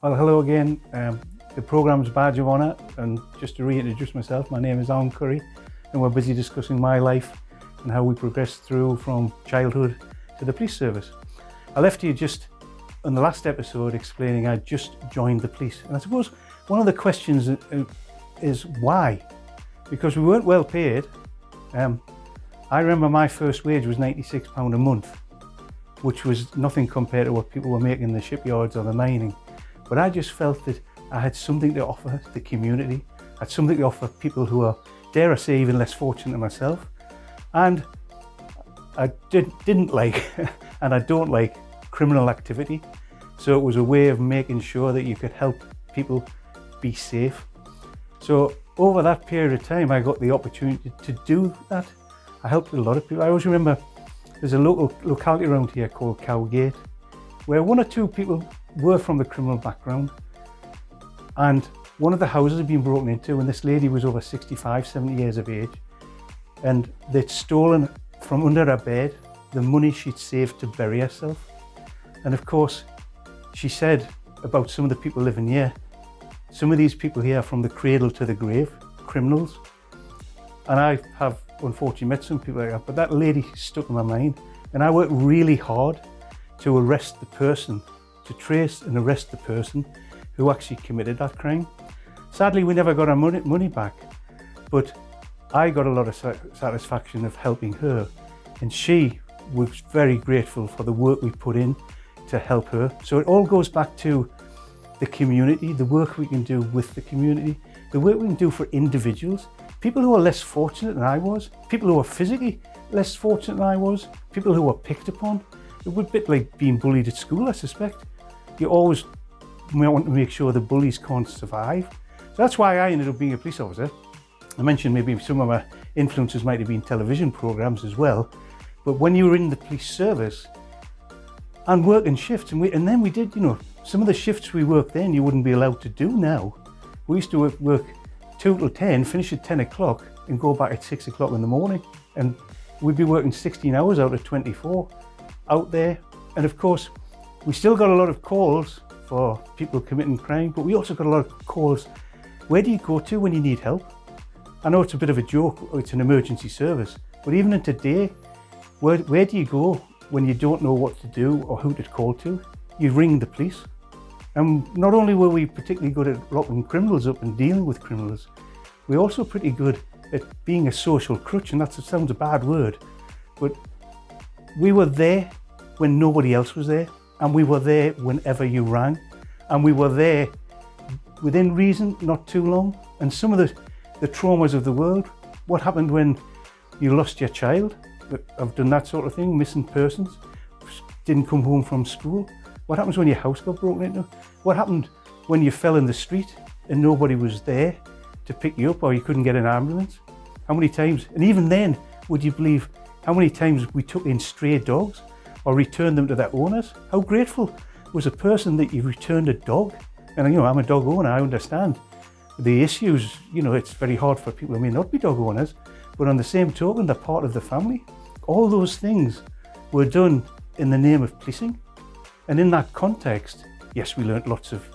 Well, hello again. The programme's Badge of Honour, and just to reintroduce myself, my name is Honour Epi, and we're busy discussing my life and how we progressed through from childhood to the police service. I left you just in the last episode explaining I just joined the police, and I suppose one of the questions is why? Because we weren't well paid. I remember my first wage was £96 a month, which was nothing compared to what people were making in the shipyards or the mining. But I just felt that I had something to offer the community. I had something to offer people who are, dare I say, even less fortunate than myself. And I didn't like, and I don't like, criminal activity. So it was a way of making sure that you could help people be safe. So over that period of time, I got the opportunity to do that. I helped a lot of people. I always remember there's a locality around here called Cowgate, where one or two people were from the criminal background, and one of the houses had been broken into, and this lady was over 65, 70 years of age, and they'd stolen from under her bed the money she'd saved to bury herself. And of course, she said about some of the people living here, some of these people here are from the cradle to the grave, criminals. And I have unfortunately met some people like that, but that lady stuck in my mind, and I worked really hard to arrest the person, to trace and arrest the person who actually committed that crime. Sadly, we never got our money back, but I got a lot of satisfaction of helping her, and she was very grateful for the work we put in to help her. So it all goes back to the community, the work we can do with the community, the work we can do for individuals, people who are less fortunate than I was, people who are physically less fortunate than I was, people who were picked upon. It was a bit like being bullied at school, I suspect. You always want to make sure the bullies can't survive. So that's why I ended up being a police officer. I mentioned maybe some of my influences might have been television programs as well, but when you were in the police service and working shifts, and then we did, some of the shifts we worked then you wouldn't be allowed to do now. We used to work 2 till 10, finish at 10 o'clock and go back at 6 o'clock in the morning, and we'd be working 16 hours out of 24 out there. And of course, we still got a lot of calls for people committing crime, but we also got a lot of calls, where do you go to when you need help? I know it's a bit of a joke, it's an emergency service, but even in today, where do you go when you don't know what to do or who to call to? You ring the police. And not only were we particularly good at locking criminals up and dealing with criminals, we're also pretty good at being a social crutch, and that sounds a bad word, but we were there when nobody else was there, and we were there whenever you rang, and we were there within reason, not too long. And some of the traumas of the world, what happened when you lost your child? I've done that sort of thing, missing persons, didn't come home from school. What happens when your house got broken into? What happened when you fell in the street and nobody was there to pick you up, or you couldn't get an ambulance? How many times, and even then, would you believe how many times we took in stray dogs or returned them to their owners? How grateful was a person that you returned a dog? And I'm a dog owner, I understand the issues, it's very hard for people who may not be dog owners, but on the same token, they're part of the family. All those things were done in the name of policing. And in that context, yes, we learned lots of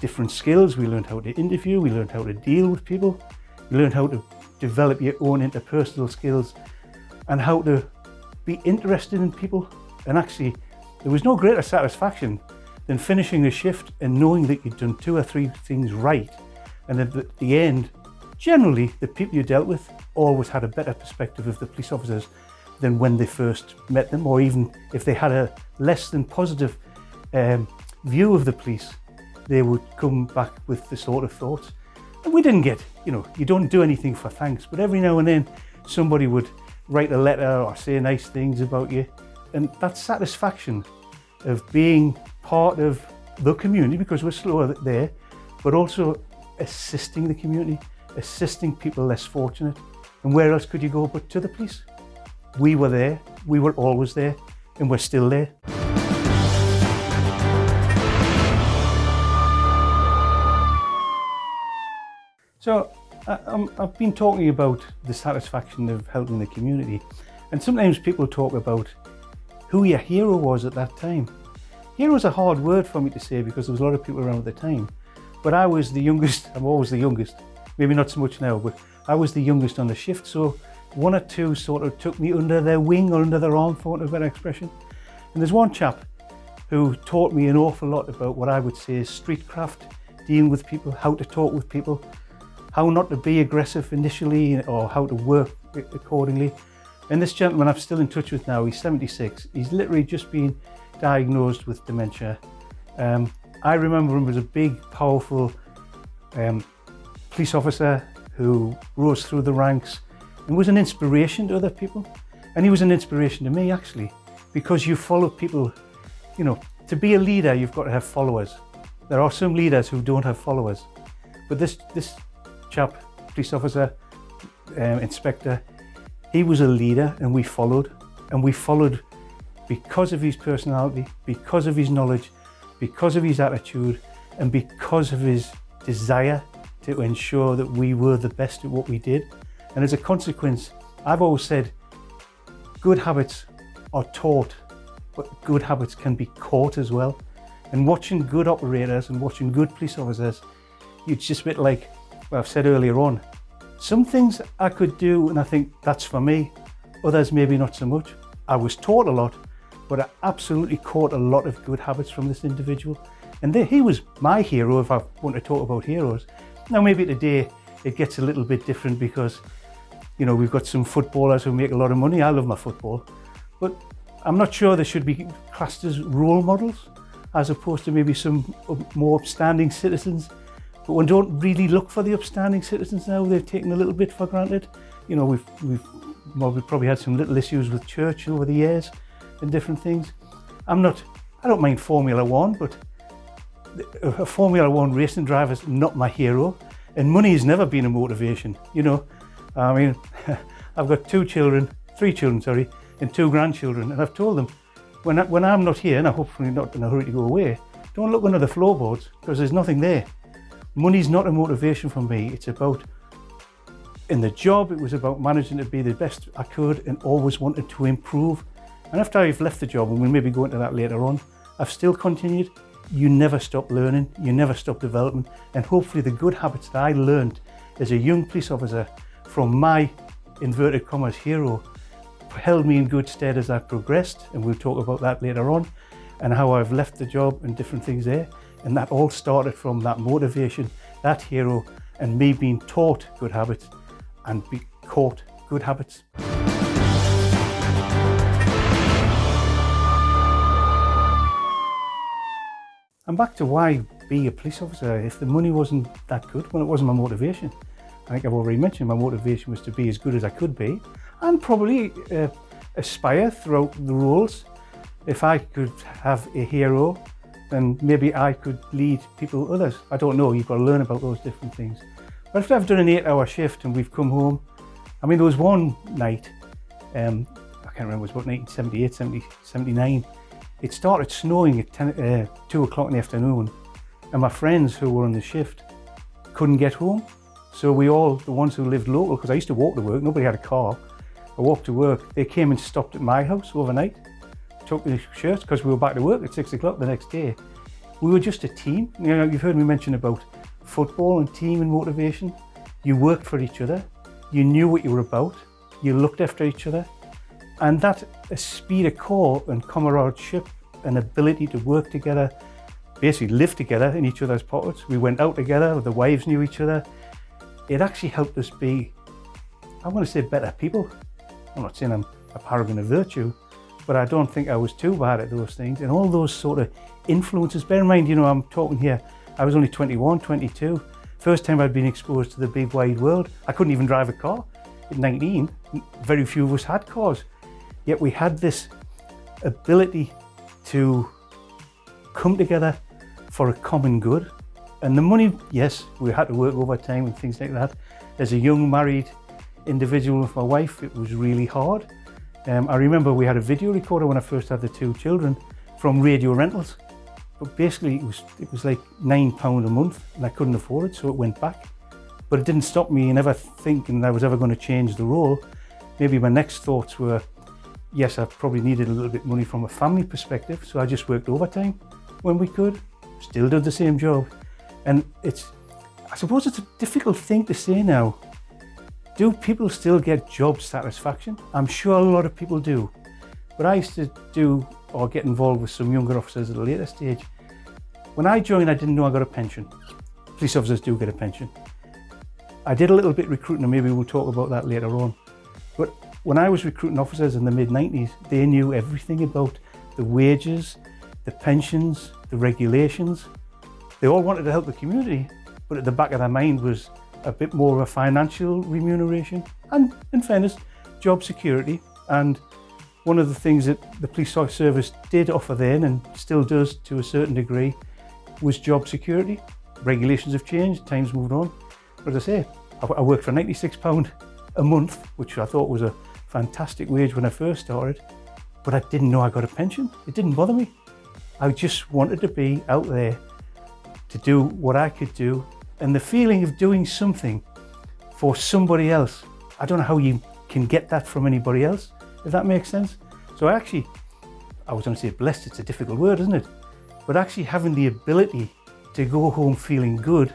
different skills. We learned how to interview, we learned how to deal with people, we learned how to develop your own interpersonal skills and how to be interested in people. And actually, there was no greater satisfaction than finishing a shift and knowing that you'd done 2 or 3 things right. And at the end, generally, the people you dealt with always had a better perspective of the police officers than when they first met them, or even if they had a less than positive view of the police, they would come back with the sort of thoughts. And we didn't get, you don't do anything for thanks, but every now and then somebody would write a letter or say nice things about you. And that satisfaction of being part of the community, because we're slower there, but also assisting the community, assisting people less fortunate. And where else could you go but to the police? We were there, we were always there, and we're still there. So I've been talking about the satisfaction of helping the community, and sometimes people talk about who your hero was at that time. hero is a hard word for me to say because there was a lot of people around at the time. But I was the youngest, I'm always the youngest, maybe not so much now, but I was the youngest on the shift. So one or two sort of took me under their wing or under their arm, for want of a better expression. And there's one chap who taught me an awful lot about what I would say is street craft, dealing with people, how to talk with people, how not to be aggressive initially or how to work accordingly. And this gentleman I'm still in touch with now, he's 76. He's literally just been diagnosed with dementia. I remember him as a big, powerful police officer who rose through the ranks and was an inspiration to other people. And he was an inspiration to me, actually, because you follow people. You know, to be a leader, you've got to have followers. There are some leaders who don't have followers. But this chap, police officer, inspector, he was a leader, and we followed. And we followed because of his personality, because of his knowledge, because of his attitude, and because of his desire to ensure that we were the best at what we did. And as a consequence, I've always said, good habits are taught, but good habits can be caught as well. And watching good operators and watching good police officers, it's just a bit like what I've said earlier on. Some things I could do and I think that's for me, others maybe not so much. I was taught a lot, but I absolutely caught a lot of good habits from this individual. And he was my hero if I want to talk about heroes. Now maybe today it gets a little bit different because, you know, we've got some footballers who make a lot of money. I love my football, but I'm not sure they should be classed as role models as opposed to maybe some more upstanding citizens. But we don't really look for the upstanding citizens now. They're taken a little bit for granted. You know, we've probably had some little issues with church over the years and different things. I don't mind Formula One, but a Formula One racing driver's not my hero. And money has never been a motivation, you know. I mean, I've got three children, and 2 grandchildren, and I've told them, when I'm not here, and I'm hopefully not in a hurry to go away, don't look under the floorboards, because there's nothing there. Money's not a motivation for me. It's about, in the job, it was about managing to be the best I could and always wanted to improve. And after I've left the job, and we'll maybe go into that later on, I've still continued. You never stop learning, you never stop developing, and hopefully the good habits that I learned as a young police officer from my, inverted commas, hero, held me in good stead as I progressed, and we'll talk about that later on, and how I've left the job and different things there. And that all started from that motivation, that hero, and me being taught good habits and be caught good habits. I'm back to why be a police officer if the money wasn't that good. Well, it wasn't my motivation. I think I've already mentioned my motivation was to be as good as I could be and probably aspire throughout the roles. If I could have a hero, then maybe I could lead people, others. I don't know, you've got to learn about those different things. But if I've done an 8-hour shift and we've come home, I mean, there was one night, I can't remember, it was about 1978, 79. It started snowing at 2 o'clock in the afternoon, and my friends who were on the shift couldn't get home. So we all, the ones who lived local, because I used to walk to work, nobody had a car. I walked to work, they came and stopped at my house overnight, took the shirts, because we were back to work at 6 o'clock the next day. We were just a team. You know, you've heard me mention about football and team and motivation. You worked for each other, you knew what you were about, you looked after each other, and that esprit de corps and comradeship and ability to work together, basically live together in each other's pockets. We went out together, the wives knew each other. It actually helped us be, I want to say, better people. I'm not saying I'm a paragon of virtue, but I don't think I was too bad at those things. And all those sort of influences, bear in mind, you know, I'm talking here, I was only 21, 22. First time I'd been exposed to the big wide world. I couldn't even drive a car. At 19, very few of us had cars. Yet we had this ability to come together for a common good. And the money, yes, we had to work overtime and things like that. As a young married individual with my wife, it was really hard. I remember we had a video recorder when I first had the 2 children from radio rentals. But basically it was like £9 a month and I couldn't afford it, so it went back. But it didn't stop me in ever thinking I was ever going to change the role. Maybe my next thoughts were, yes, I probably needed a little bit of money from a family perspective, so I just worked overtime. when we could, still did the same job. And I suppose it's a difficult thing to say now. Do people still get job satisfaction? I'm sure a lot of people do. But I used to do or get involved with some younger officers at a later stage. When I joined, I didn't know I got a pension. Police officers do get a pension. I did a little bit recruiting, and maybe we'll talk about that later on. But when I was recruiting officers in the mid-90s, they knew everything about the wages, the pensions, the regulations. They all wanted to help the community, but at the back of their mind was a bit more of a financial remuneration and, in fairness, job security. And one of the things that the police service did offer then, and still does to a certain degree, was job security. Regulations have changed, time's moved on. But as I say, I worked for £96 a month, which I thought was a fantastic wage when I first started, but I didn't know I got a pension. It didn't bother me. I just wanted to be out there to do what I could do, and the feeling of doing something for somebody else. I don't know how you can get that from anybody else, if that makes sense. So I was going to say blessed, it's a difficult word, isn't it? But actually having the ability to go home feeling good,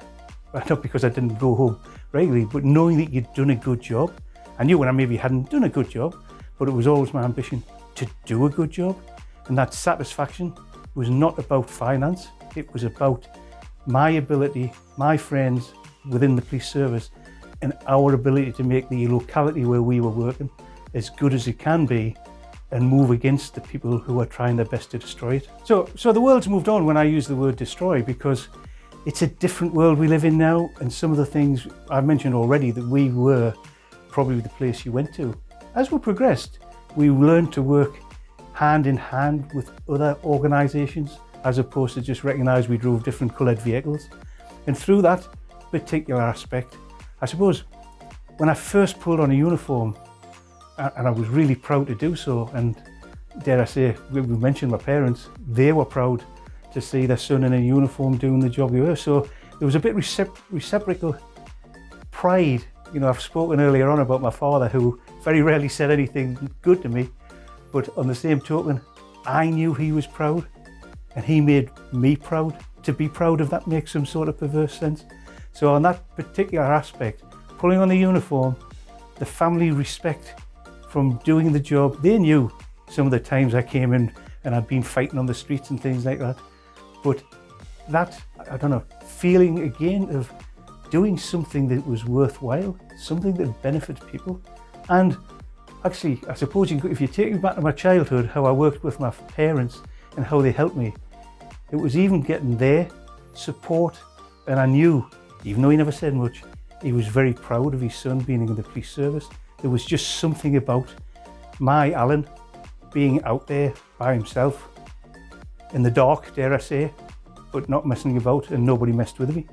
not because I didn't go home regularly, but knowing that you'd done a good job. I knew when I maybe hadn't done a good job, but it was always my ambition to do a good job. And that satisfaction was not about finance. It was about my ability, my friends within the police service, and our ability to make the locality where we were working as good as it can be and move against the people who are trying their best to destroy it. So the world's moved on when I use the word destroy, because it's a different world we live in now, and some of the things I mentioned already that we were probably the place you went to. As we progressed, we learned to work hand in hand with other organisations, as opposed to just recognise we drove different coloured vehicles. And through that particular aspect, I suppose when I first pulled on a uniform, and I was really proud to do so, and dare I say, we mentioned my parents, they were proud to see their son in a uniform doing the job they were. So there was a bit reciprocal pride. You know, I've spoken earlier on about my father, who very rarely said anything good to me, but on the same token, I knew he was proud, and he made me proud. To be proud of that makes some sort of perverse sense. So on that particular aspect, pulling on the uniform, the family respect from doing the job, they knew some of the times I came in and I'd been fighting on the streets and things like that. But that, I don't know, feeling again of doing something that was worthwhile, something that benefits people. And actually, I suppose if you take me back to my childhood, how I worked with my parents and how they helped me, it was even getting their support. And I knew, even though he never said much, he was very proud of his son being in the police service. There was just something about my Alan being out there by himself, in the dark, dare I say, but not messing about, and nobody messed with me.